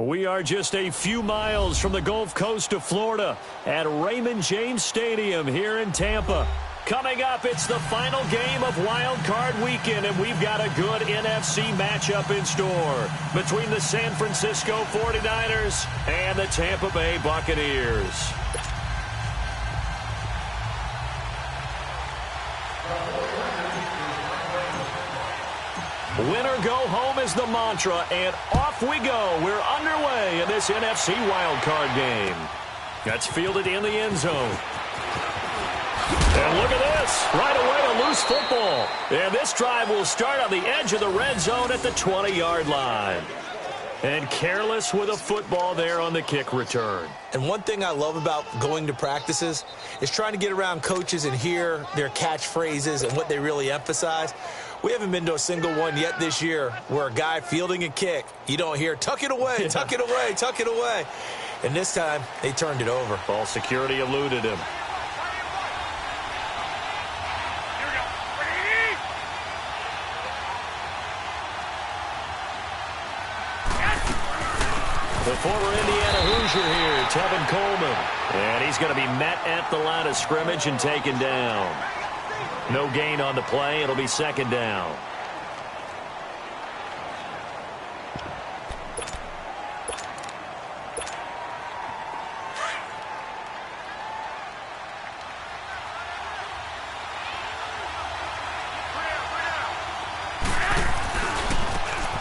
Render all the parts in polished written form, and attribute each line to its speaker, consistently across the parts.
Speaker 1: We are just a few miles from the Gulf Coast of Florida at Raymond James Stadium here in Tampa. Coming up, it's the final game of Wild Card Weekend, and we've got a good NFC matchup in store between the San Francisco 49ers and the Tampa Bay Buccaneers. Win or go home is the mantra, and off we go. We're underway in this NFC wildcard game. That's fielded in the end zone. And look at this. Right away, a loose football. And this drive will start on the edge of the red zone at the 20-yard line. And careless with a football there on the kick return.
Speaker 2: And one thing I love about going to practices is trying to get around coaches and hear their catchphrases and what they really emphasize. We haven't been to a single one yet this year where a guy fielding a kick, you don't hear, tuck it away, tuck it away, tuck it away. And this time, they turned it over.
Speaker 1: Ball security eluded him. The former Indiana Hoosier here, Tevin Coleman. And he's going to be met at the line of scrimmage and taken down. No gain on the play. It'll be second down.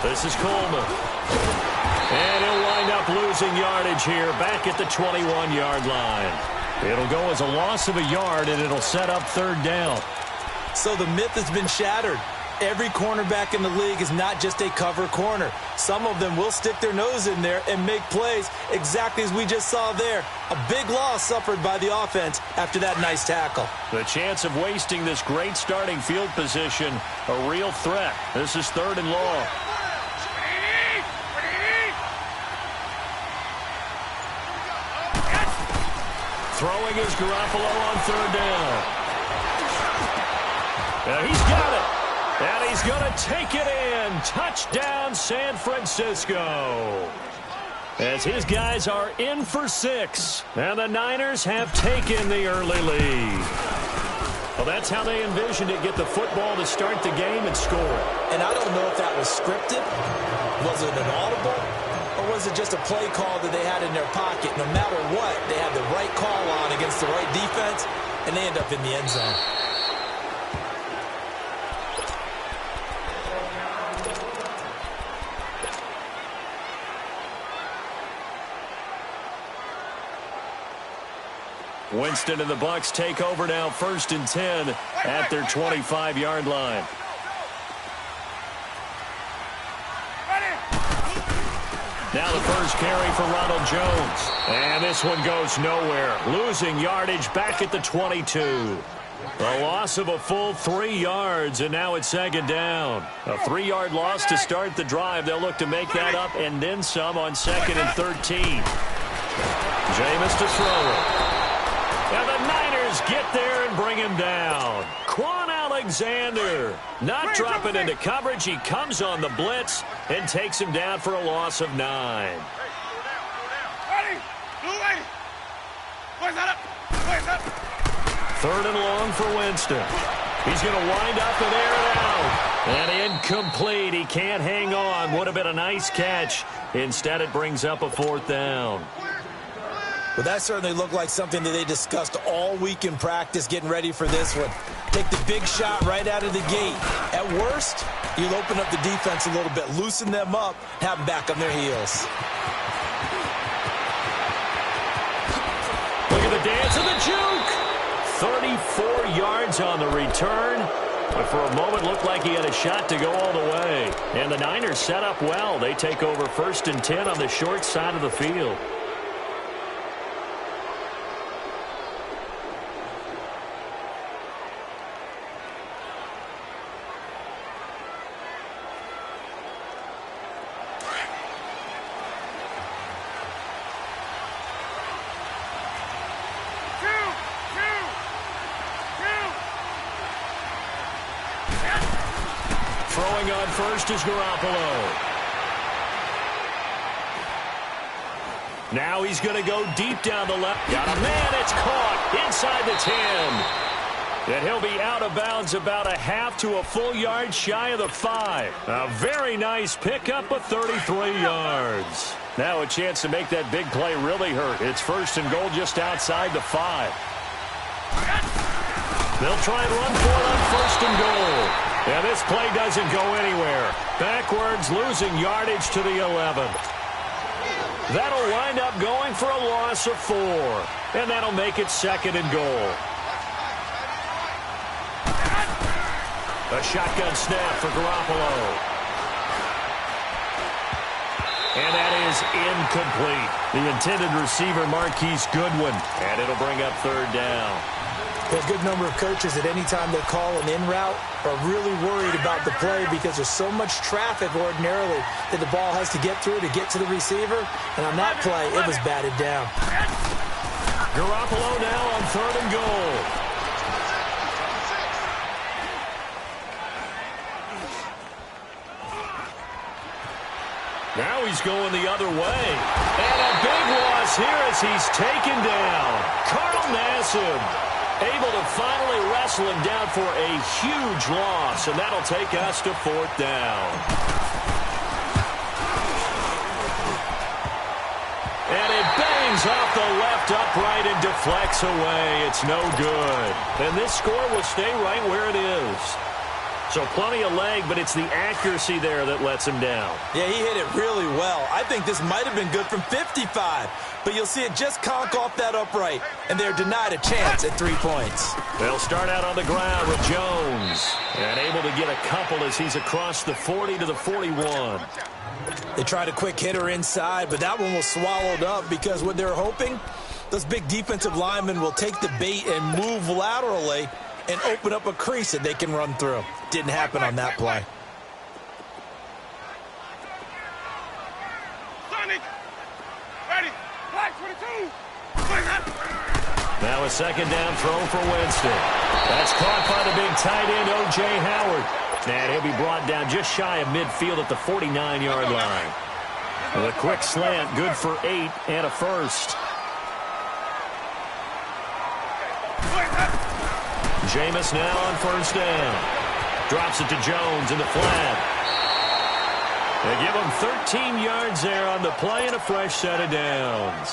Speaker 1: This is Coleman. And he'll wind up losing yardage here back at the 21-yard line. It'll go as a loss of a yard, and it'll set up third down.
Speaker 2: So the myth has been shattered. Every cornerback in the league is not just a cover corner. Some of them will stick their nose in there and make plays exactly as we just saw there. A big loss suffered by the offense after that nice tackle.
Speaker 1: The chance of wasting this great starting field position, a real threat. This is third and long. Throwing is Garoppolo on third down. And he's got it. And he's going to take it in. Touchdown, San Francisco. As his guys are in for 6. And the Niners have taken the early lead. Well, that's how they envisioned it. Get the football to start the game and score.
Speaker 2: And I don't know if that was scripted. Was it an audible? Or was it just a play call that they had in their pocket? No matter what, they had the right call on against the right defense, and they end up in the end zone.
Speaker 1: Winston and the Bucs take over now, 1st and 10 at their 25-yard line. Now the first carry for Ronald Jones. And this one goes nowhere. Losing yardage back at the 22. A loss of a full 3 yards, and now it's second down. A 3-yard loss to start the drive. They'll look to make that up and then some on 2nd and 13. Jameis to throw it. And the Niners get there and bring him down. Quan Alexander not dropping into coverage. He comes on the blitz and takes him down for a loss of 9. Third and long for Winston. He's going to wind up and air it out. And incomplete. He can't hang on. Would have been a nice catch. Instead, it brings up a 4th down.
Speaker 2: Well, that certainly looked like something that they discussed all week in practice, getting ready for this one. Take the big shot right out of the gate. At worst, you'll open up the defense a little bit, loosen them up, have them back on their heels.
Speaker 1: Look at the dance of the juke. 34 yards on the return. But for a moment, looked like he had a shot to go all the way. And the Niners set up well. They take over 1st and 10 on the short side of the field. Throwing on first is Garoppolo. Now he's going to go deep down the left. Got a man. It's caught inside the 10. And he'll be out of bounds about a half to a full yard shy of the 5. A very nice pickup of 33 yards. Now a chance to make that big play really hurt. It's first and goal just outside the 5. They'll try and run for it on first and goal. And this play doesn't go anywhere. Backwards, losing yardage to the 11. That'll wind up going for a loss of 4. And that'll make it second and goal. A shotgun snap for Garoppolo. And that is incomplete. The intended receiver, Marquise Goodwin. And it'll bring up third down.
Speaker 2: There's a good number of coaches at any time they call an in route are really worried about the play because there's so much traffic ordinarily that the ball has to get through to get to the receiver. And on that play, it was batted down.
Speaker 1: Garoppolo now on third and goal. Now he's going the other way. And a big loss here as he's taken down. Carl Nassib able to finally wrestle him down for a huge loss, and that'll take us to fourth down. And it bangs off the left upright and deflects away. It's no good. And this score will stay right where it is. So plenty of leg, but it's the accuracy there that lets him down.
Speaker 2: Yeah, he hit it really well. I think this might have been good from 55, but you'll see it just conk off that upright, and they're denied a chance at 3 points.
Speaker 1: They'll start out on the ground with Jones, and able to get a couple as he's across the 40 to the 41.
Speaker 2: They tried a quick hitter inside, but that one was swallowed up because what they're hoping, those big defensive linemen will take the bait and move laterally and open up a crease that they can run through. Didn't happen on that play.
Speaker 1: Now a second down throw for Winston. That's caught by the big tight end, O.J. Howard. And he'll be brought down just shy of midfield at the 49-yard line. With a quick slant, good for 8 and a first. Jameis now on first down. Drops it to Jones in the flat. They give him 13 yards there on the play and a fresh set of downs.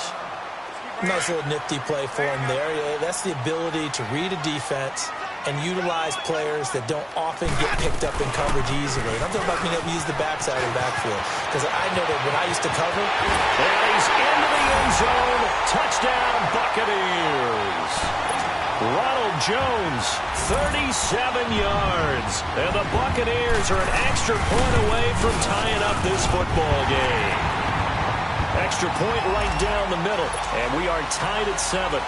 Speaker 2: Nice little nifty play for him there. That's the ability to read a defense and utilize players that don't often get picked up in coverage easily. And I'm talking about being able to use the backside of the backfield. Because I know that when I used to cover.
Speaker 1: And he's into the end zone. Touchdown, Buccaneers. Ronald Jones, 37 yards. And the Buccaneers are an extra point away from tying up this football game. Extra point right down the middle. And we are tied at 7.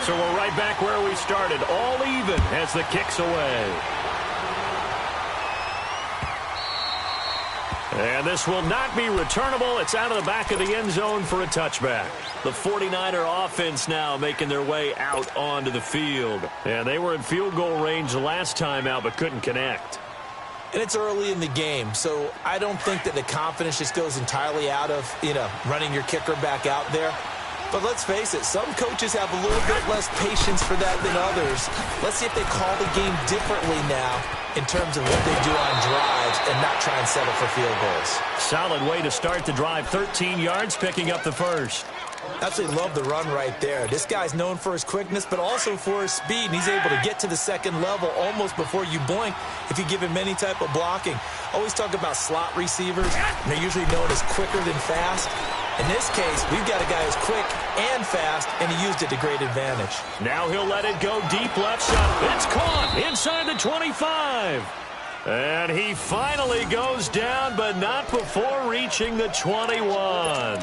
Speaker 1: So we're right back where we started. All even as the kick's away. And this will not be returnable. It's out of the back of the end zone for a touchback. The 49er offense now making their way out onto the field. And they were in field goal range the last time out but couldn't connect.
Speaker 2: And it's early in the game, so I don't think that the confidence just goes entirely out of, running your kicker back out there. But let's face it, some coaches have a little bit less patience for that than others. Let's see if they call the game differently now in terms of what they do on drives and not try and settle for field goals.
Speaker 1: Solid way to start the drive. 13 yards, picking up the first.
Speaker 2: Absolutely love the run right there. This guy's known for his quickness, but also for his speed. And he's able to get to the second level almost before you blink if you give him any type of blocking. Always talk about slot receivers, and they're usually known as quicker than fast. In this case, we've got a guy who's quick and fast, and he used it to great advantage.
Speaker 1: Now he'll let it go deep left side. It's caught inside the 25. And he finally goes down, but not before reaching the 21.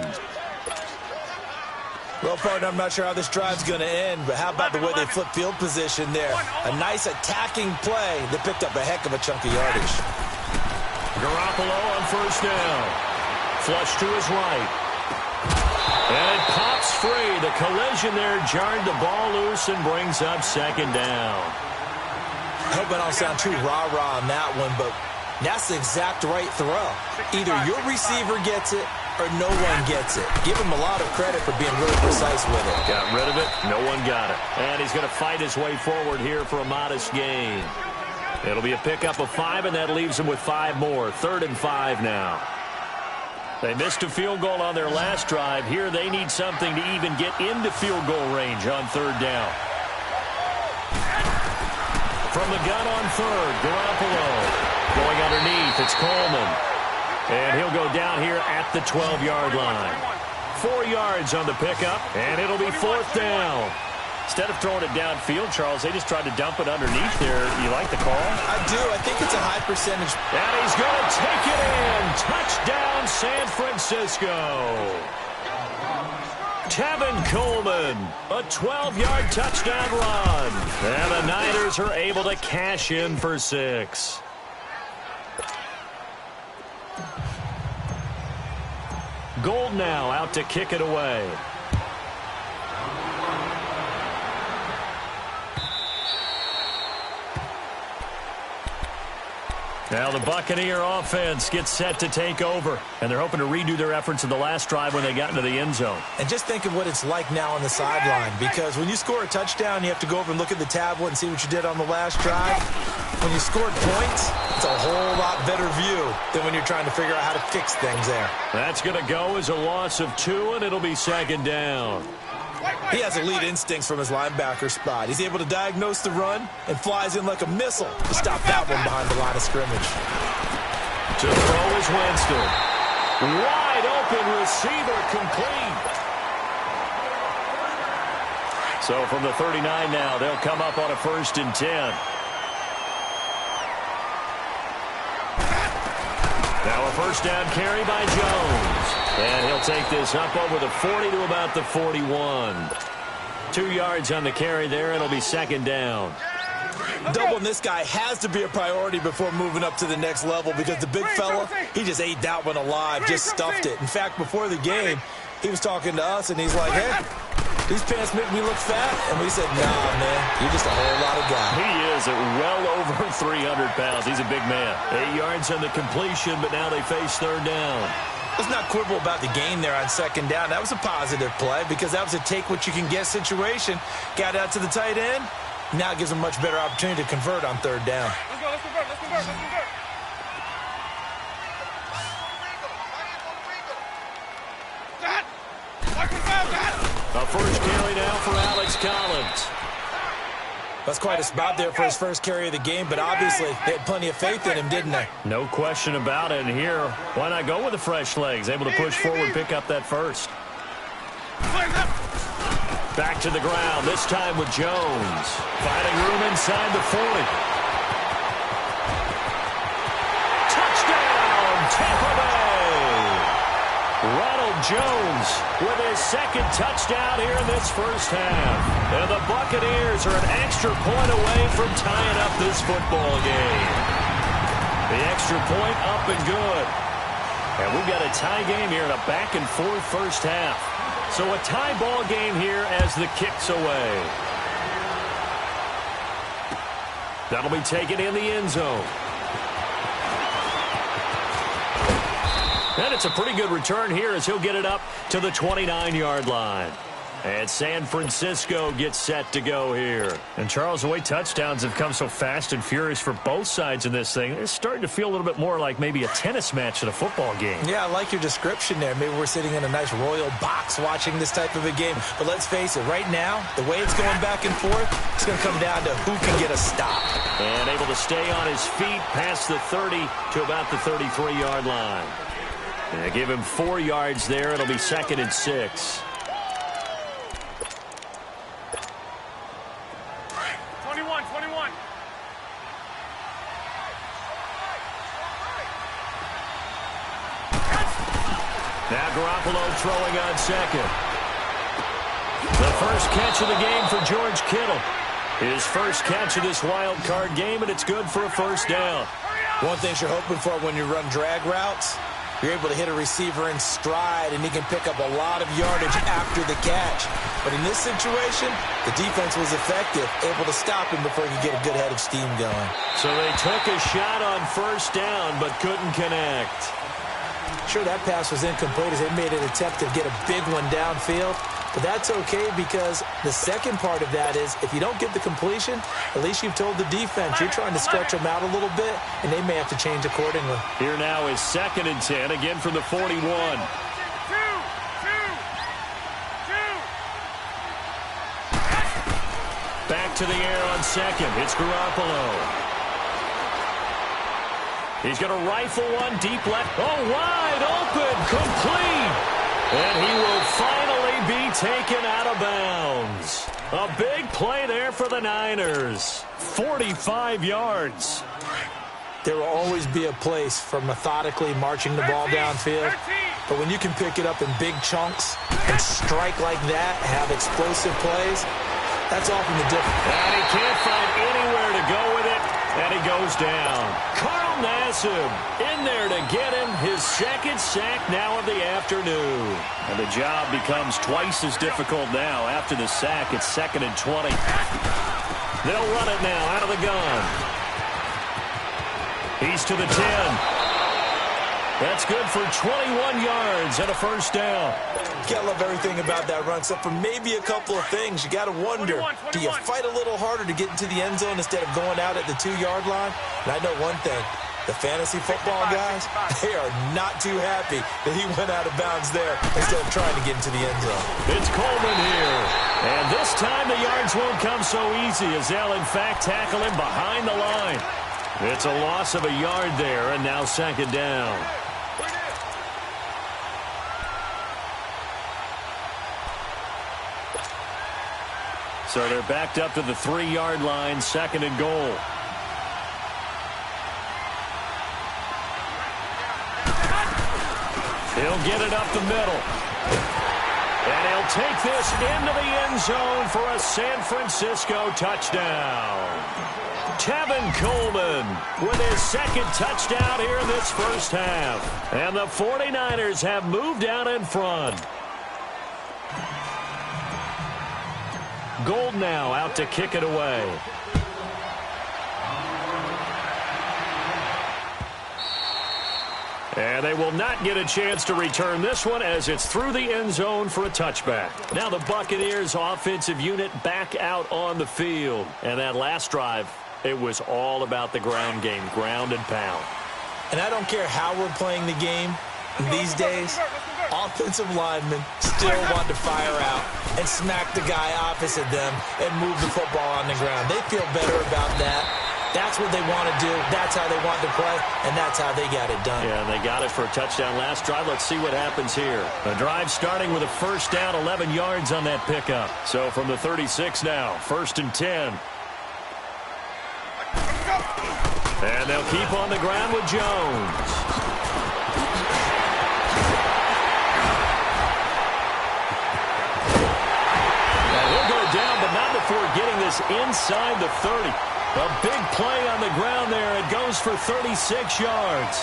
Speaker 2: Well, partner, I'm not sure how this drive's going to end, but how about the way they flip field position there? A nice attacking play that picked up a heck of a chunk of yardage.
Speaker 1: Garoppolo on first down. Flush to his right. And it pops free. The collision there jarred the ball loose and brings up second down.
Speaker 2: I hope I don't sound too rah-rah on that one, but that's the exact right throw. Either your receiver gets it or no one gets it. Give him a lot of credit for being really precise with it.
Speaker 1: Got rid of it. No one got it. And he's going to fight his way forward here for a modest gain. It'll be a pickup of 5, and that leaves him with 5 more. 3rd and 5 now. They missed a field goal on their last drive. Here they need something to even get into field goal range on 3rd down. From the gun on 3rd, Garoppolo. Going underneath, it's Coleman. And he'll go down here at the 12-yard line. 4 yards on the pickup, and it'll be 4th down. Instead of throwing it downfield, Charles, they just tried to dump it underneath there. You like the call?
Speaker 2: I do. I think it's a high percentage.
Speaker 1: And he's going to take it in. Touchdown, San Francisco. Tevin Coleman, a 12-yard touchdown run. And the Niners are able to cash in for 6. Gold now out to kick it away. Now the Buccaneer offense gets set to take over, and they're hoping to redo their efforts in the last drive when they got into the end zone.
Speaker 2: And just think of what it's like now on the sideline, because when you score a touchdown, you have to go over and look at the tablet and see what you did on the last drive. When you scored points, it's a whole lot better view than when you're trying to figure out how to fix things there.
Speaker 1: That's going to go as a loss of 2, and it'll be 2nd down.
Speaker 2: He has elite instincts from his linebacker spot. He's able to diagnose the run and flies in like a missile to stop that one behind the line of scrimmage.
Speaker 1: To throw is Winston. Wide open receiver complete. So from the 39 now, they'll come up on a 1st and 10. Now a 1st down carry by Jones. And he'll take this up over the 40 to about the 41. 2 yards on the carry there. It'll be 2nd down.
Speaker 2: Doubling this guy has to be a priority before moving up to the next level, because the big fella, he just ate that one alive, just stuffed it. In fact, before the game, he was talking to us, and he's like, hey, these pants make me look fat. And we said, nah, man, you're just a whole lot of guy.
Speaker 1: He is at well over 300 pounds. He's a big man. 8 yards on the completion, but now they face 3rd down.
Speaker 2: Let's not quibble about the gain there on 2nd down. That was a positive play, because that was a take-what-you-can-get situation. Got out to the tight end. Now it gives him a much better opportunity to convert on 3rd down.
Speaker 3: Let's go, let's convert, let's convert, let's convert.
Speaker 1: A 1st carry now for Alex Collins.
Speaker 2: That's quite a spot there for his 1st carry of the game, but obviously they had plenty of faith in him, didn't they?
Speaker 1: No question about it. And here, why not go with the fresh legs? Able to push forward, pick up that 1st. Back to the ground, this time with Jones. Finding room inside the 40. Touchdown, Tampa Bay! Ronald Jones with his 2nd touchdown here in this 1st half. And the Buccaneers are an extra point away from tying up this football game. The extra point up and good. And we've got a tie game here in a back-and-forth 1st half. So a tie ball game here as the kick's away. That'll be taken in the end zone. And it's a pretty good return here as he'll get it up to the 29-yard line. And San Francisco gets set to go here. And, Charles, the way touchdowns have come so fast and furious for both sides in this thing, it's starting to feel a little bit more like maybe a tennis match at a football game.
Speaker 2: Yeah, I like your description there. Maybe we're sitting in a nice royal box watching this type of a game. But let's face it, right now, the way it's going back and forth, it's going to come down to who can get a stop.
Speaker 1: And able to stay on his feet past the 30 to about the 33-yard line. And give him 4 yards there. It'll be 2nd and 6.
Speaker 3: 21.
Speaker 1: Now Garoppolo throwing on 2nd. The 1st catch of the game for George Kittle. His 1st catch of this wild card game, and it's good for a 1st down.
Speaker 2: One thing you're hoping for when you run drag routes, you're able to hit a receiver in stride, and he can pick up a lot of yardage after the catch. But in this situation, the defense was effective, able to stop him before he could get a good head of steam going.
Speaker 1: So they took a shot on 1st down, but couldn't connect.
Speaker 2: Sure, that pass was incomplete as they made an attempt to get a big one downfield. But that's okay because the second part of that is if you don't get the completion, at least you've told the defense you're trying to stretch them out a little bit, and they may have to change accordingly.
Speaker 1: Here now is 2nd and 10, again from the 41. Back to the air on 2nd. It's Garoppolo. He's going to rifle one deep left. Oh, wide open, complete. And he will finally be taken out of bounds. A big play there for the Niners. 45 yards.
Speaker 2: There will always be a place for methodically marching the ball downfield. But when you can pick it up in big chunks and strike like that, have explosive plays, that's often the difference.
Speaker 1: And he can't find anywhere to go with it, and he goes down. Carl Nassib in there to get him his 2nd sack now of the afternoon. And the job becomes twice as difficult now. After the sack, it's 2nd and 20. They'll run it now out of the gun. He's to the 10. That's good for 21 yards and a first down.
Speaker 2: You gotta love everything about that run, except for maybe a couple of things. You gotta wonder, do you fight a little harder to get into the end zone instead of going out at the 2-yard line? And I know one thing, the fantasy football guys, they are not too happy that he went out of bounds there instead of trying to get into the end zone.
Speaker 1: It's Coleman here. And this time the yards won't come so easy as they'll in fact tackle him behind the line. It's a loss of a yard there, and now 2nd down. So they're backed up to the 3-yard line, 2nd and goal. He'll get it up the middle. And he'll take this into the end zone for a San Francisco touchdown. Tevin Coleman with his 2nd touchdown here in this first half. And the 49ers have moved out in front. Gold now out to kick it away. And they will not get a chance to return this one as it's through the end zone for a touchback. Now the Buccaneers offensive unit back out on the field. And that last drive, it was all about the ground game, ground and pound.
Speaker 2: And I don't care how we're playing the game these days, offensive linemen still want to fire out and smack the guy opposite them and move the football on the ground. They feel better about that. That's what they want to do. That's how they want to play, and that's how they got it done.
Speaker 1: Yeah, and they got it for a touchdown last drive. Let's see what happens here. A drive starting with a first down, 11 yards on that pickup. So from the 36 now, 1st and 10. And they'll keep on the ground with Jones. Down, but not before getting this inside the 30. A big play on the ground there. It goes for 36 yards.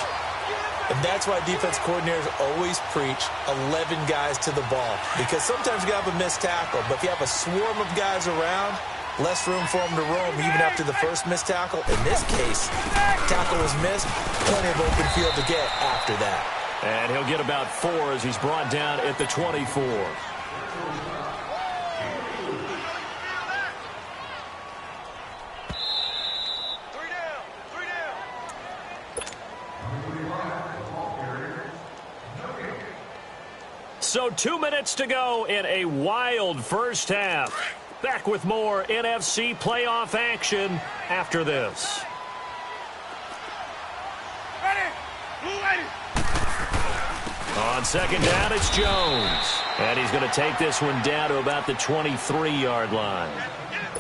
Speaker 2: And that's why defense coordinators always preach 11 guys to the ball. Because sometimes you have a missed tackle, but if you have a swarm of guys around, less room for them to roam even after the first missed tackle. In this case, tackle was missed, plenty of open field to get after that.
Speaker 1: And he'll get about 4 as he's brought down at the 24. So 2 minutes to go in a wild first half. Back with more NFC playoff action after this. On 2nd down, it's Jones. And he's going to take this one down to about the 23-yard line.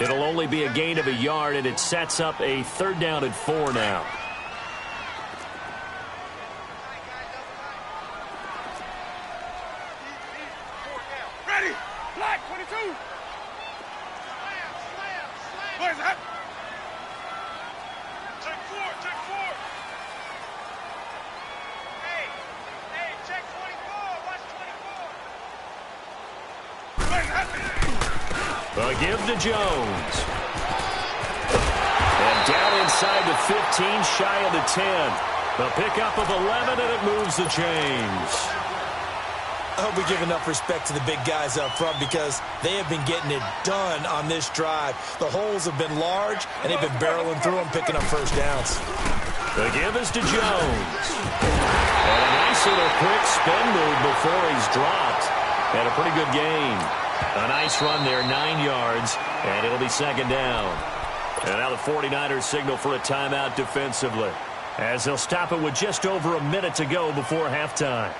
Speaker 1: It'll only be a gain of a yard, and it sets up a 3rd down and 4 now. Give to Jones. And down inside the 15, shy of the 10. The pickup of 11, and it moves the chains.
Speaker 2: I hope we give enough respect to the big guys up front because they have been getting it done on this drive. The holes have been large, and they've been barreling through them, picking up first downs.
Speaker 1: The give is to Jones. And a nice little quick spin move before he's dropped. And a pretty good gain. A nice run there, 9 yards, and it'll be second down. And now the 49ers signal for a timeout defensively, as they'll stop it with just over a minute to go before halftime.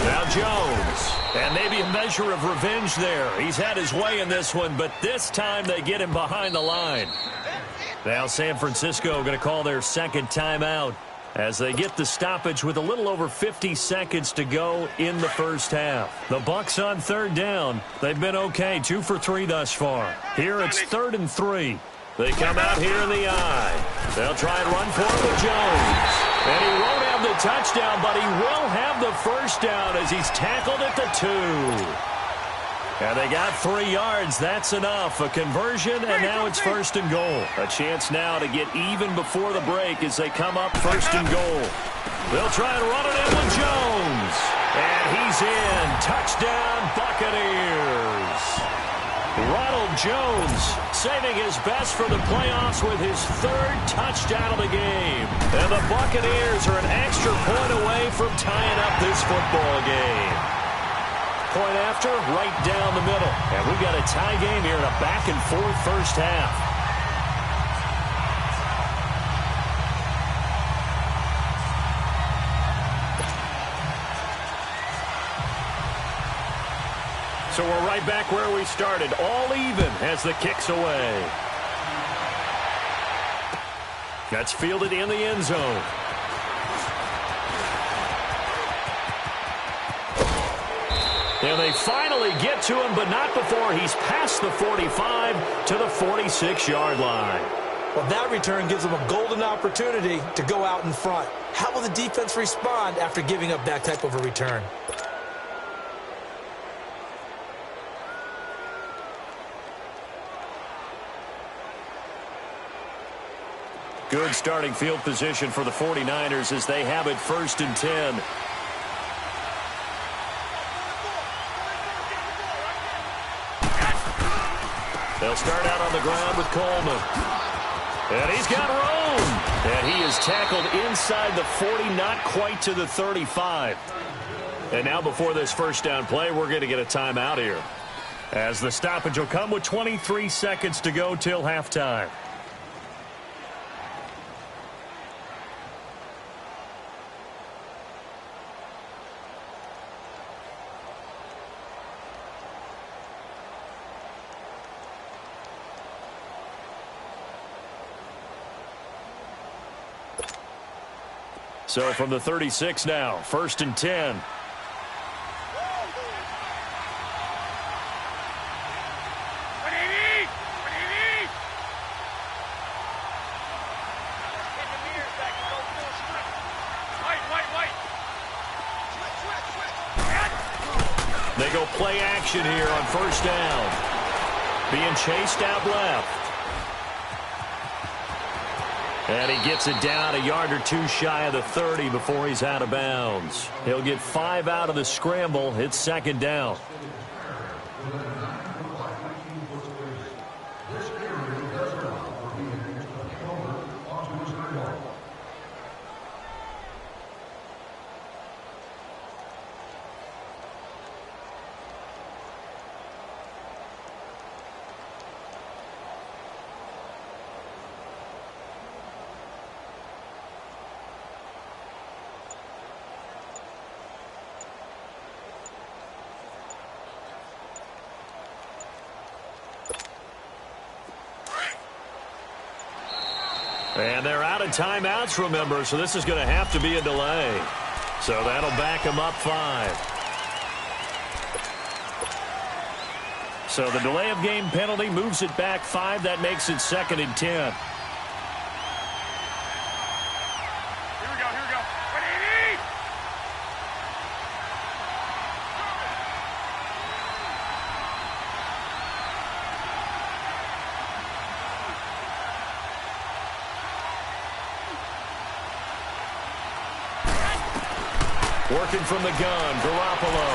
Speaker 1: Now Jones, and maybe a measure of revenge there. He's had his way in this one, but this time they get him behind the line. Now San Francisco going to call their second timeout as they get the stoppage with a little over 50 seconds to go in the first half. The Bucs on third down. They've been okay, 2 for 3 thus far. Here it's 3rd and 3. They come out here in the eye. They'll try and run for it with Jones. And he won't have the touchdown, but he will have the first down as he's tackled at the 2. And they got 3 yards. That's enough. A conversion, and now it's 1st and goal. A chance now to get even before the break as they come up 1st and goal. They'll try and run it in with Jones. And he's in. Touchdown, Buccaneers. Ronald Jones saving his best for the playoffs with his 3rd touchdown of the game. And the Buccaneers are an extra point away from tying up this football game. Point after, right down the middle. And we've got a tie game here in a back-and-forth first half. So we're right back where we started, all even as the kick's away. That's fielded in the end zone. And they finally get to him, but not before he's past the 45 to the 46-yard line.
Speaker 2: Well, that return gives them a golden opportunity to go out in front. How will the defense respond after giving up that type of a return?
Speaker 1: Good starting field position for the 49ers as they have it 1st and 10. They'll start out on the ground with Coleman. And he's got room. And he is tackled inside the 40, not quite to the 35. And now before this first down play, we're going to get a timeout here, as the stoppage will come with 23 seconds to go till halftime. So from the 36 now, 1st and 10. They go play action here on 1st down. Being chased out left. And he gets it down a yard or 2 shy of the 30 before he's out of bounds. He'll get 5 out of the scramble. It's 2nd down. And they're out of timeouts, remember, so this is going to have to be a delay. So that'll back them up 5. So the delay of game penalty moves it back 5. That makes it 2nd and 10. Working from the gun, Garoppolo.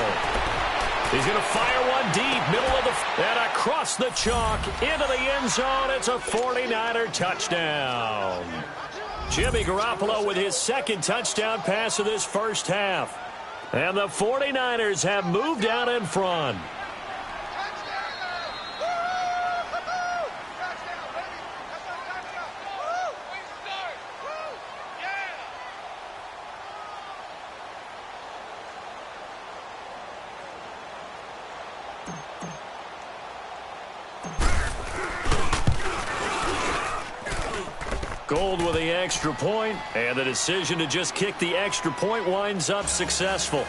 Speaker 1: He's going to fire one deep, middle of the... And across the chalk, into the end zone. It's a 49er touchdown. Jimmy Garoppolo with his second touchdown pass of this first half. And the 49ers have moved out in front. Gold with the extra point, and the decision to just kick the extra point winds up successful.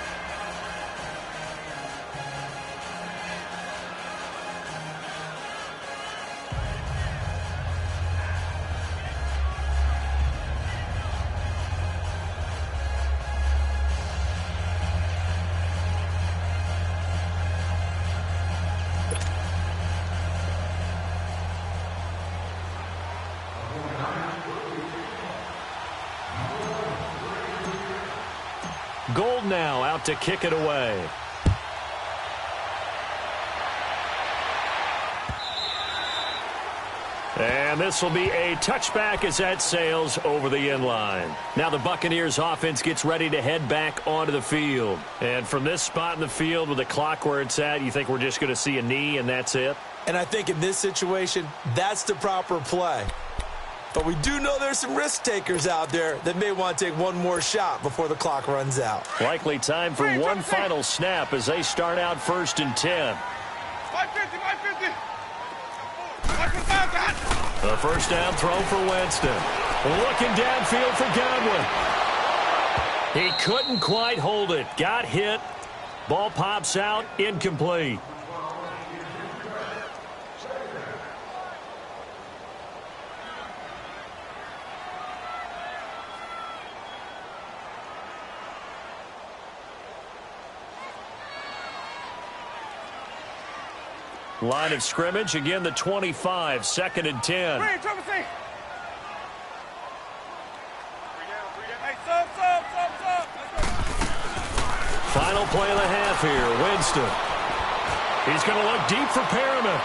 Speaker 1: Gold now out to kick it away. And this will be a touchback as that sails over the end line. Now the Buccaneers offense gets ready to head back onto the field. And from this spot in the field with the clock where it's at, you think we're just going to see a knee and that's it?
Speaker 2: And I think in this situation, that's the proper play. But we do know there's some risk takers out there that may want to take one more shot before the clock runs out.
Speaker 1: Likely time for one final snap as they start out 1st and 10.
Speaker 3: 550.
Speaker 1: The first down throw for Winston. Looking downfield for Godwin. He couldn't quite hold it. Got hit. Ball pops out. Incomplete. Line of scrimmage, again the 25, 2nd and 10. Final play of the half here, Winston. He's going to look deep for Perriman.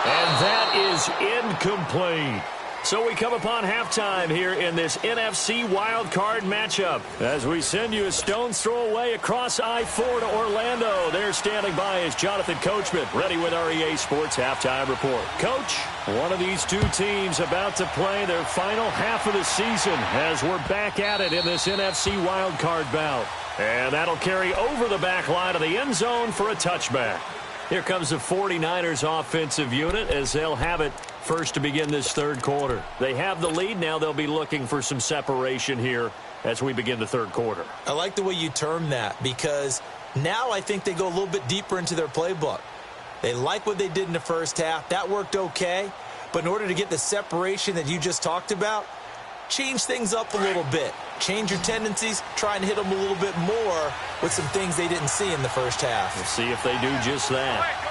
Speaker 1: And that is incomplete. So we come upon halftime here in this NFC wildcard matchup as we send you a stone's throw away across I-4 to Orlando. There standing by is Jonathan Coachman, ready with our EA Sports Halftime Report. Coach, one of these two teams about to play their final half of the season as we're back at it in this NFC wildcard bout. And that'll carry over the back line of the end zone for a touchback. Here comes the 49ers offensive unit as they'll have it first to begin this third quarter. They have the lead. Now they'll be looking for some separation here as we begin the third quarter.
Speaker 2: I like the way you term that because now I think they go a little bit deeper into their playbook. They like what they did in the first half. That worked okay. But in order to get the separation that you just talked about, change things up a little bit. Change your tendencies. Try and hit them a little bit more with some things they didn't see in the first half.
Speaker 1: We'll see if they do just that.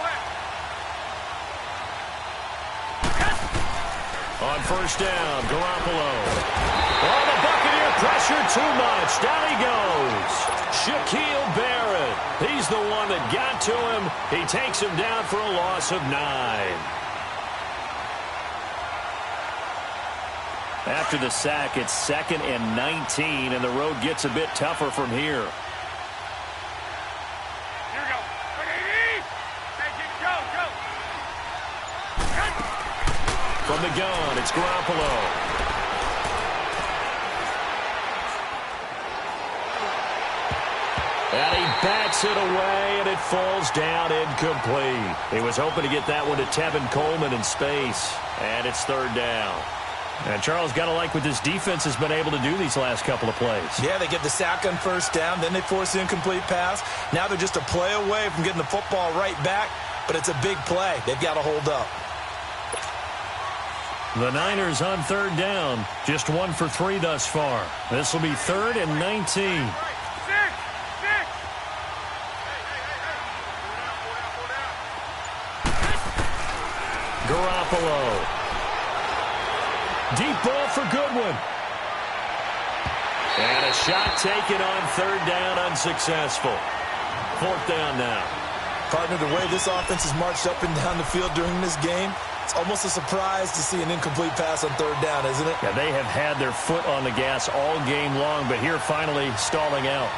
Speaker 1: On first down, Garoppolo. Oh, the Buccaneer pressure too much. Down he goes. Shaquille Barrett. He's the one that got to him. He takes him down for a loss of 9. After the sack, it's 2nd and 19, and the road gets a bit tougher from here.
Speaker 3: Here we go. Go.
Speaker 1: From the gun, it's Garoppolo. And he bats it away, and it falls down incomplete. He was hoping to get that one to Tevin Coleman in space, and it's 3rd down. And Charles, got to like what this defense has been able to do these last couple of plays.
Speaker 2: Yeah, they get the sack on first down, then they force the incomplete pass. Now they're just a play away from getting the football right back, but it's a big play. They've got to hold up.
Speaker 1: The Niners on 3rd down, just 1 for 3 thus far. This will be 3rd and 19. Garoppolo. Deep ball for Goodwin. And a shot taken on third down, unsuccessful. Fourth down now.
Speaker 2: Partner, the way this offense has marched up and down the field during this game, it's almost a surprise to see an incomplete pass on third down, isn't it?
Speaker 1: Yeah, they have had their foot on the gas all game long, but here finally stalling out.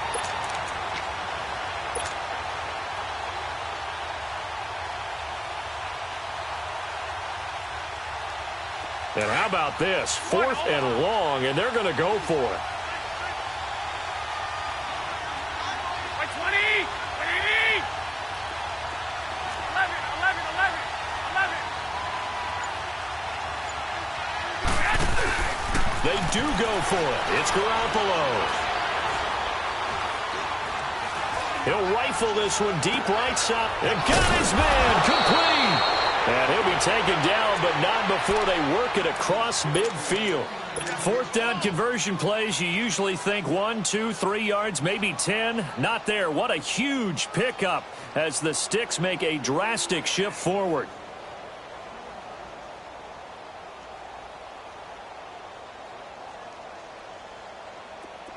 Speaker 1: And how about this? Fourth and long, and they're going to go for it. They do go for it. It's Garoppolo. He'll rifle this one deep right side. And got his man complete. And he'll be taken down, but not before they work it across midfield. Fourth down conversion plays, you usually think 1, 2, 3 yards, maybe 10. Not there. What a huge pickup as the Sticks make a drastic shift forward.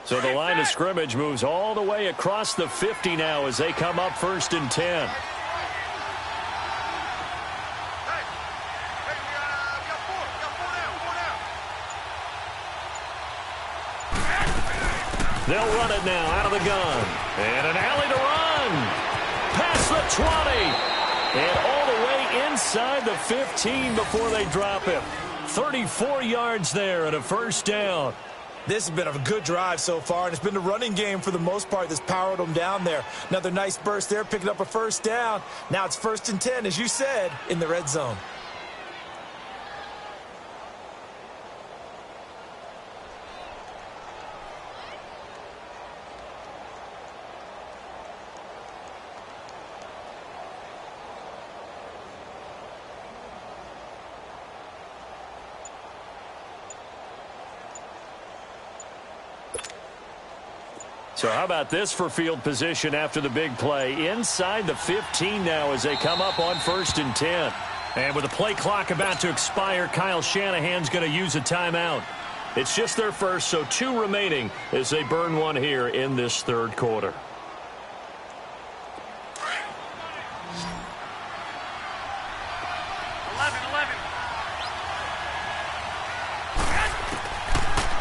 Speaker 1: So the line of scrimmage moves all the way across the 50 now as they come up first and 10. They'll run it now out of the gun. And an alley to run. Past the 20. And all the way inside the 15 before they drop him. 34 yards there and a first down.
Speaker 2: This has been a good drive so far, and it's been the running game for the most part that's powered them down there. Another nice burst there, picking up a first down. Now it's first and 10, as you said, in the red zone.
Speaker 1: So how about this for field position after the big play? Inside the 15 now as they come up on first and 10. And with the play clock about to expire, Kyle Shanahan's going to use a timeout. It's just their first, so 2 remaining as they burn one here in this third quarter.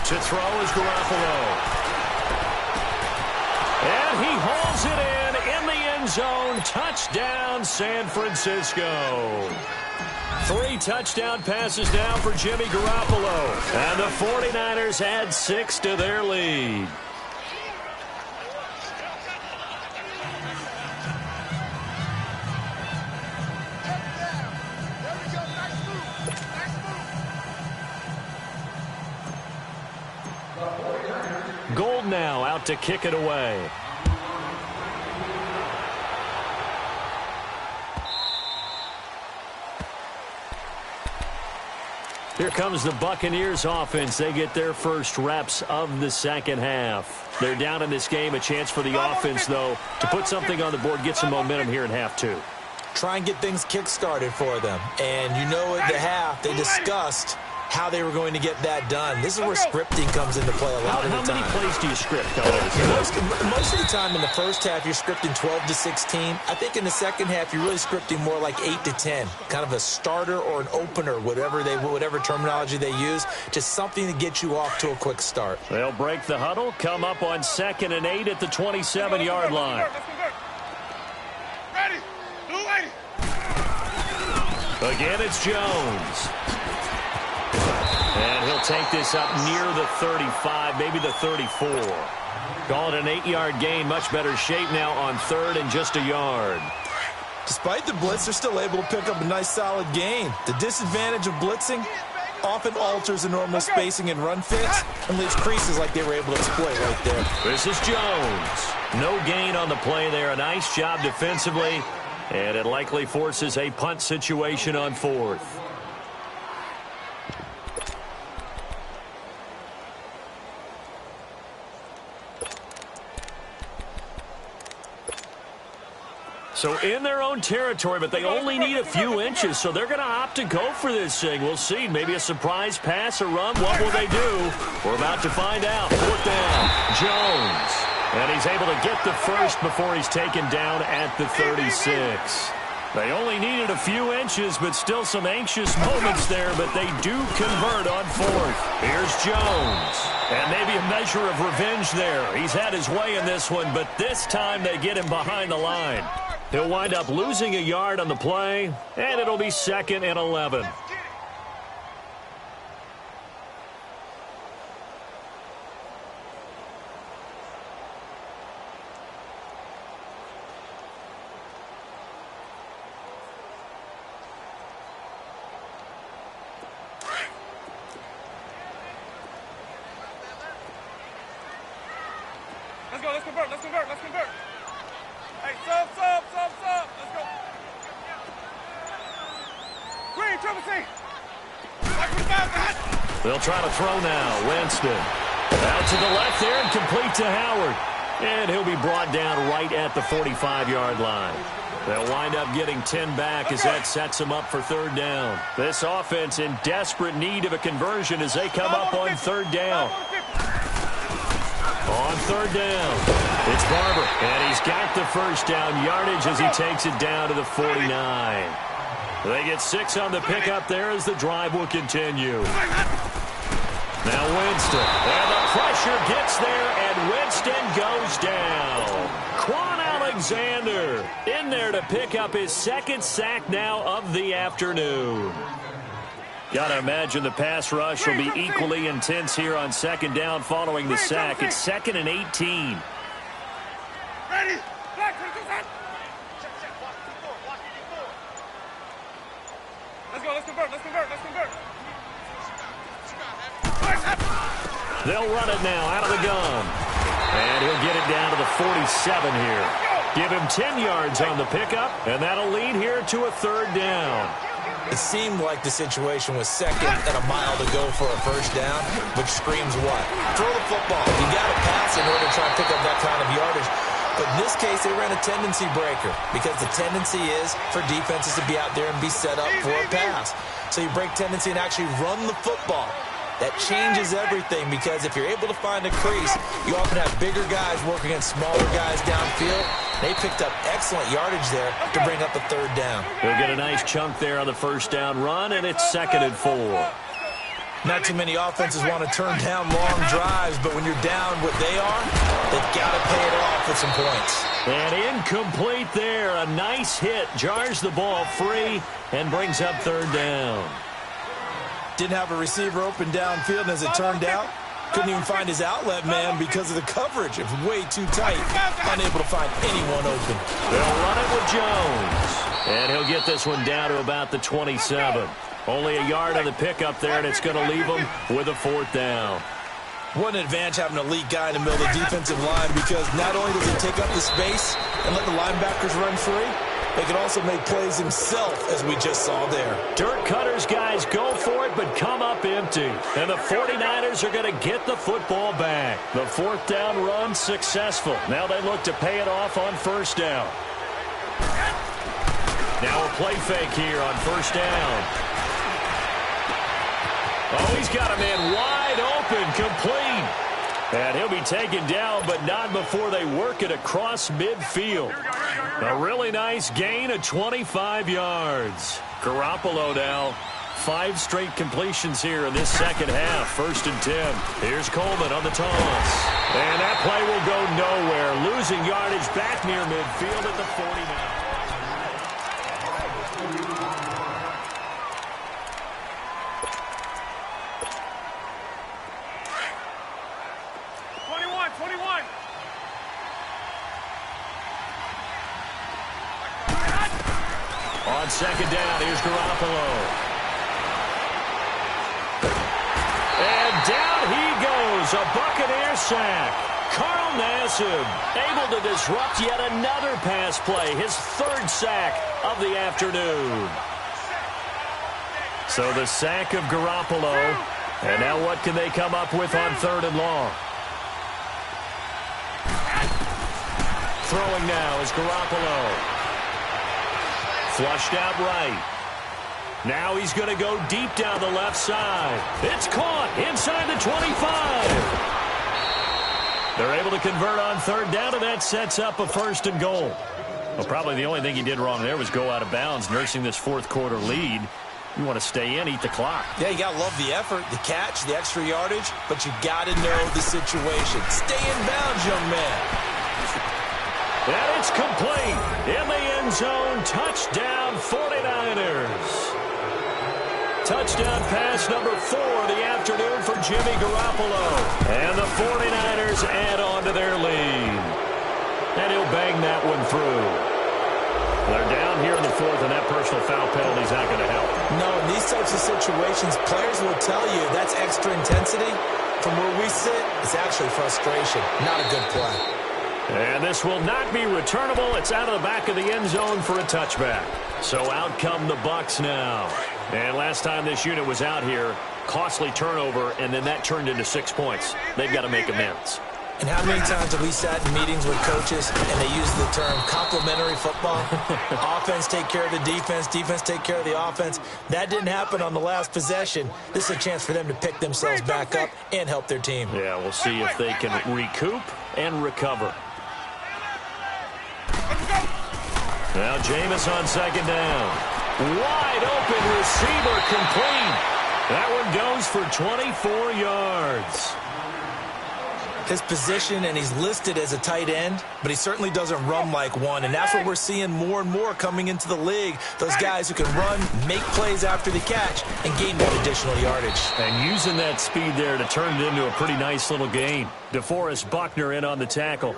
Speaker 1: To throw is Garoppolo. And he hauls it in the end zone. Touchdown, San Francisco. 3 touchdown passes now for Jimmy Garoppolo. And the 49ers add 6 to their lead. Gold now out to kick it away. Here comes the Buccaneers offense. They get their first reps of the second half. They're down in this game. A chance for the offense, though, to put something on the board, get some momentum here in half 2.
Speaker 2: Try and get things kick-started for them. And you know at the half, they discussed how they were going to get that done. This is where scripting comes into play a lot of the time.
Speaker 1: How many plays do you script?
Speaker 2: Most of the time in the first half, you're scripting 12 to 16. I think in the second half, you're really scripting more like 8 to 10. Kind of a starter or an opener, whatever terminology they use. Just something to get you off to a quick start.
Speaker 1: They'll break the huddle, come up on 2nd and 8 at the 27-yard line.
Speaker 3: Ready.
Speaker 1: Again, it's Jones. And he'll take this up near the 35, maybe the 34. Call it an 8-yard gain. Much better shape now on 3rd and just a yard.
Speaker 2: Despite the blitz, they're still able to pick up a nice solid gain. The disadvantage of blitzing often alters the normal spacing and run fits and leaves creases like they were able to exploit right there.
Speaker 1: This is Jones. No gain on the play there. A nice job defensively. And it likely forces a punt situation on 4th. So in their own territory, but they only need a few inches, so they're going to opt to go for this thing. We'll see. Maybe a surprise pass or run. What will they do? We're about to find out. Fourth down, Jones. And he's able to get the first before he's taken down at the 36. They only needed a few inches, but still some anxious moments there, but they do convert on fourth. Here's Jones. And maybe a measure of revenge there. He's had his way in this one, but this time they get him behind the line. He'll wind up losing a yard on the play, and it'll be 2nd and 11.
Speaker 3: Let's go, let's convert, let's convert, let's convert. Hey, sub. Let's go. Green, triple C.
Speaker 1: They'll try to throw now. Winston. Out to the left there and complete to Howard. And he'll be brought down right at the 45-yard line. They'll wind up getting 10 back as that sets them up for 3rd down. This offense in desperate need of a conversion as they come up on 3rd down. On 3rd down, it's Barber, and he's got the first down yardage as he takes it down to the 49. They get 6 on the pickup there as the drive will continue. Now Winston, and the pressure gets there, and Winston goes down. Quan Alexander in there to pick up his 2nd sack now of the afternoon. Got to imagine the pass rush will be equally intense here on 2nd down following the sack. It's 2nd and 18.
Speaker 3: Ready? Let's go, let's convert.
Speaker 1: They'll run it now out of the gun. And he'll get it down to the 47 here. Give him 10 yards on the pickup, and that'll lead here to a 3rd down.
Speaker 2: It seemed like the situation was 2nd and a mile to go for a first down, which screams what? Throw the football. You got to pass in order to try and pick up that kind of yardage. But in this case, they ran a tendency breaker because the tendency is for defenses to be out there and be set up for a pass. So you break tendency and actually run the football. That changes everything because if you're able to find a crease, you often have bigger guys working against smaller guys downfield. They picked up excellent yardage there to bring up a 3rd down.
Speaker 1: They'll get a nice chunk there on the first down run, and it's 2nd and 4.
Speaker 2: Not too many offenses want to turn down long drives, but when you're down what they are, they've got to pay it off with some points.
Speaker 1: And incomplete there. A nice hit. Jars the ball free and brings up 3rd down.
Speaker 2: Didn't have a receiver open downfield, and as it turned out, couldn't even find his outlet man because of the coverage. It was way too tight. Unable to find anyone open.
Speaker 1: They'll run it with Jones. And he'll get this one down to about the 27. Only a yard on the pickup there, and it's going to leave him with a 4th down.
Speaker 2: What an advantage having an elite guy in the middle of the defensive line because not only does he take up the space and let the linebackers run free, they can also make plays himself, as we just saw there.
Speaker 1: Dirk Cutter's guys go for it, but come up empty. And the 49ers are going to get the football back. The 4th down run successful. Now they look to pay it off on 1st down. Now a play fake here on 1st down. Oh, he's got a man wide open, complete. And he'll be taken down, but not before they work it across midfield. A really nice gain of 25 yards. Garoppolo now. 5 straight completions here in this 2nd half. 1st and 10. Here's Coleman on the toss. And that play will go nowhere. Losing yardage back near midfield at the 49.
Speaker 3: 21.
Speaker 1: On 2nd down, here's Garoppolo. And down he goes, a Buccaneer sack. Carl Nassib able to disrupt yet another pass play, his 3rd sack of the afternoon. So the sack of Garoppolo, and now what can they come up with on 3rd and long? Throwing now is Garoppolo. Flushed out right. Now he's going to go deep down the left side. It's caught inside the 25. They're able to convert on third down, and that sets up a 1st and goal. Well, probably the only thing he did wrong there was go out of bounds, nursing this fourth quarter lead. You want to stay in, eat the clock.
Speaker 2: Yeah, you got to love the effort, the catch, the extra yardage, but you got to know the situation. Stay in bounds, young man.
Speaker 1: And it's complete. In the end zone, touchdown 49ers. Touchdown pass number 4 of the afternoon for Jimmy Garoppolo. And the 49ers add on to their lead. And he'll bang that one through. They're down here in the 4th, and that personal foul penalty is not going to help.
Speaker 2: No, in these types of situations, players will tell you that's extra intensity. From where we sit, it's actually frustration, not a good play.
Speaker 1: And this will not be returnable. It's out of the back of the end zone for a touchback. So out come the Bucs now. And last time this unit was out here, costly turnover, and then that turned into 6 points. They've got to make amends.
Speaker 2: And how many times have we sat in meetings with coaches and they use the term complementary football? Offense take care of the defense, defense take care of the offense. That didn't happen on the last possession. This is a chance for them to pick themselves back up and help their team.
Speaker 1: Yeah, we'll see if they can recoup and recover. Now Jameis on 2nd down. Wide open receiver complete. That one goes for 24 yards.
Speaker 2: His position, and he's listed as a tight end, but he certainly doesn't run like one, and that's what we're seeing more and more coming into the league. Those guys who can run, make plays after the catch, and gain that additional yardage.
Speaker 1: And using that speed there to turn it into a pretty nice little gain. DeForest Buckner in on the tackle.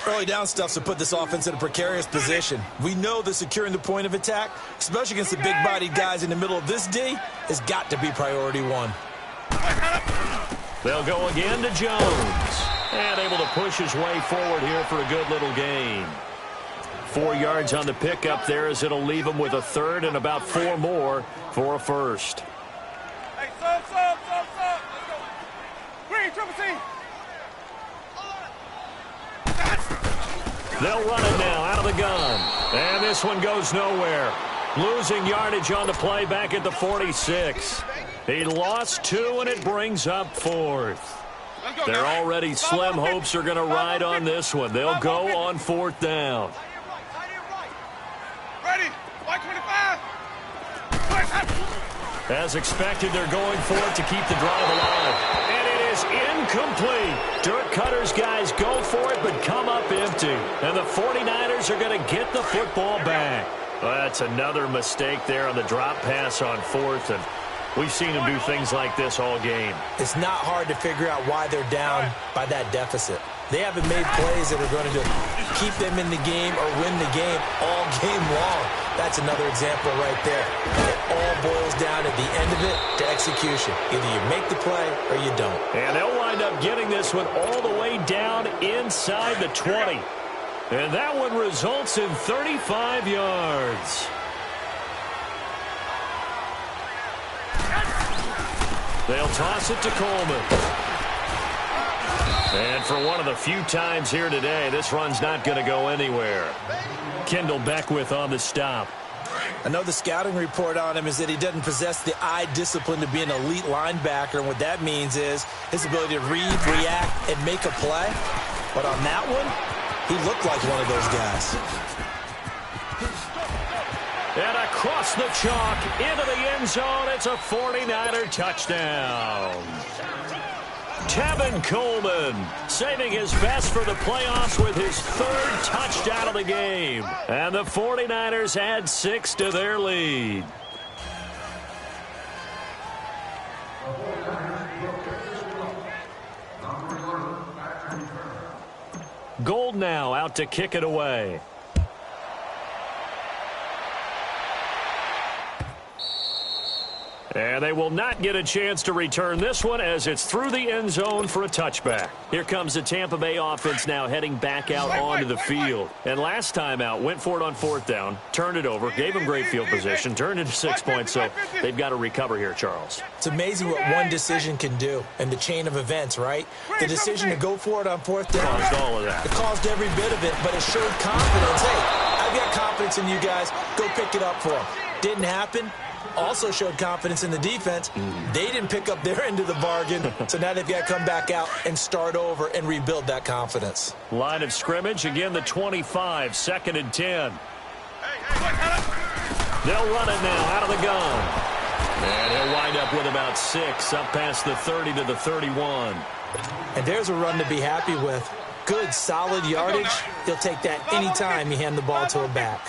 Speaker 2: Early down stuffs to put this offense in a precarious position. We know that securing the point of attack, especially against the big-bodied guys in the middle of this D, has got to be priority one.
Speaker 1: They'll go again to Jones. And able to push his way forward here for a good little gain. 4 yards on the pickup there as it'll leave him with a 3rd and about 4 more for a 1st.
Speaker 3: Hey, sub. Let's go. Green, triple C.
Speaker 1: They'll run it now out of the gun. And this one goes nowhere. Losing yardage on the play back at the 46. He lost 2, and it brings up 4th. They're already slim hopes are going to ride on this one. They'll go on 4th down.
Speaker 3: Ready, 25.
Speaker 1: As expected, they're going for it to keep the drive alive. And it is incomplete. Dirk Cutter's guys go for it, but come up empty. And the 49ers are going to get the football back. Well, that's another mistake there on the drop pass on 4th, and we've seen them do things like this all game.
Speaker 2: It's not hard to figure out why they're down by that deficit. They haven't made plays that are going to keep them in the game or win the game all game long. That's another example right there. It all boils down at the end of it to execution. Either you make the play or you don't.
Speaker 1: And they'll wind up getting this one all the way down inside the 20. And that one results in 35 yards. They'll toss it to Coleman. And for one of the few times here today, this run's not going to go anywhere. Kendall Beckwith on the stop.
Speaker 2: I know the scouting report on him is that he doesn't possess the eye discipline to be an elite linebacker, and what that means is his ability to read, react, and make a play. But on that one, he looked like one of those guys.
Speaker 1: And across the chalk, into the end zone, it's a 49er touchdown. Tevin Coleman saving his best for the playoffs with his 3rd touchdown of the game. And the 49ers add 6 to their lead. Gold now out to kick it away. And they will not get a chance to return this one as it's through the end zone for a touchback. Here comes the Tampa Bay offense now heading back out onto the field. And last time out, went for it on 4th down, turned it over, gave them great field position, turned into 6 points, so they've got to recover here, Charles.
Speaker 2: It's amazing what one decision can do in the chain of events, right? The decision to go for it on 4th down.
Speaker 1: Caused all of that.
Speaker 2: It caused every bit of it, but it showed confidence. Hey, I've I've got confidence in you guys. Go pick it up for them. Didn't happen. Also showed confidence in the defense. They didn't pick up their end of the bargain, so now they've got to come back out and start over and rebuild that confidence.
Speaker 1: Line of scrimmage, again the 25, 2nd and 10. They'll run it now out of the gun. And he'll wind up with about 6, up past the 30 to the 31.
Speaker 2: And there's a run to be happy with. Good, solid yardage. He'll take that anytime you hand the ball to a back.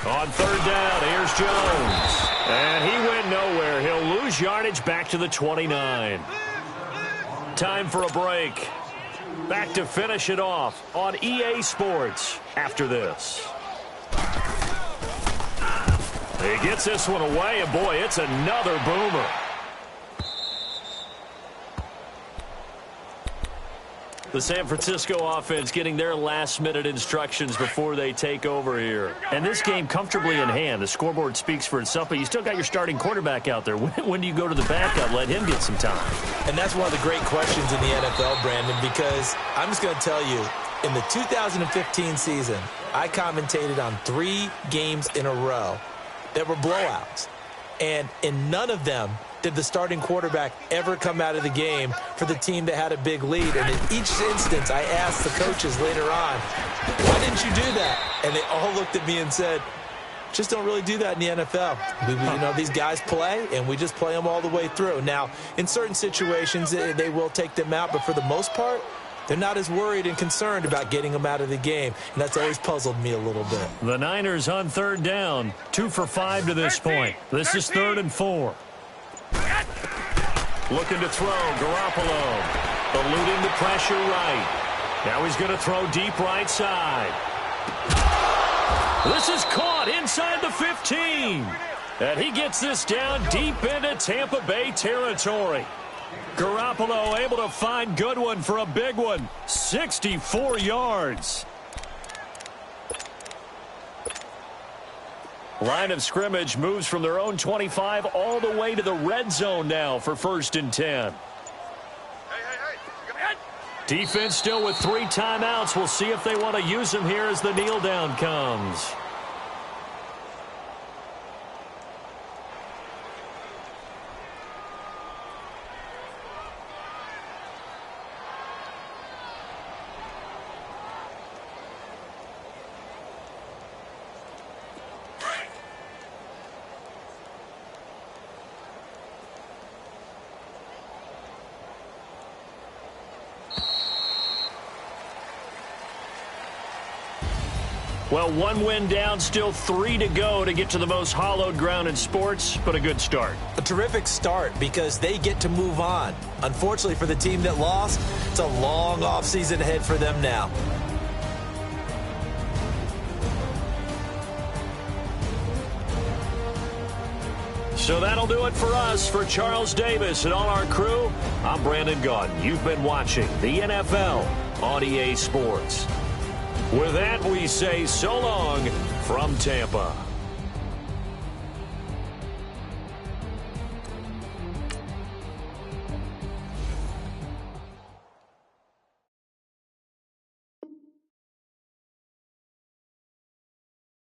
Speaker 1: On 3rd down, here's Jones. And he went nowhere. He'll lose yardage back to the 29. Time for a break. Back to finish it off on EA Sports after this. He gets this one away, and boy, it's another boomer. The San Francisco offense getting their last-minute instructions before they take over here. And this game comfortably in hand. The scoreboard speaks for itself, but you still got your starting quarterback out there. When do you go to the backup? Let him get some time.
Speaker 2: And that's one of the great questions in the NFL, Brandon, because I'm just going to tell you, in the 2015 season, I commentated on 3 games in a row that were blowouts. And in none of them did the starting quarterback ever come out of the game for the team that had a big lead. And in each instance, I asked the coaches later on, why didn't you do that? And they all looked at me and said, just don't really do that in the NFL. You know, these guys play, and we just play them all the way through. Now, in certain situations, they will take them out, but for the most part, they're not as worried and concerned about getting them out of the game, and that's always puzzled me a little bit.
Speaker 1: The Niners on 3rd down, 2 for 5 to this point. This is 3rd and 4. Looking to throw, Garoppolo. Eluding the pressure right. Now he's going to throw deep right side. This is caught inside the 15. And he gets this down deep into Tampa Bay territory. Garoppolo able to find Goodwin for a big one. 64 yards. Line of scrimmage moves from their own 25 all the way to the red zone now for 1st and 10. Defense still with 3 timeouts. We'll see if they want to use them here as the kneel down comes. Well, 1 win down, still 3 to go to get to the most hallowed ground in sports, but a good start.
Speaker 2: A terrific start because they get to move on. Unfortunately for the team that lost, it's a long offseason ahead for them now.
Speaker 1: So that'll do it for us. For Charles Davis and all our crew, I'm Brandon Gaudin. You've been watching the NFL on EA Sports. With that, we say so long from Tampa.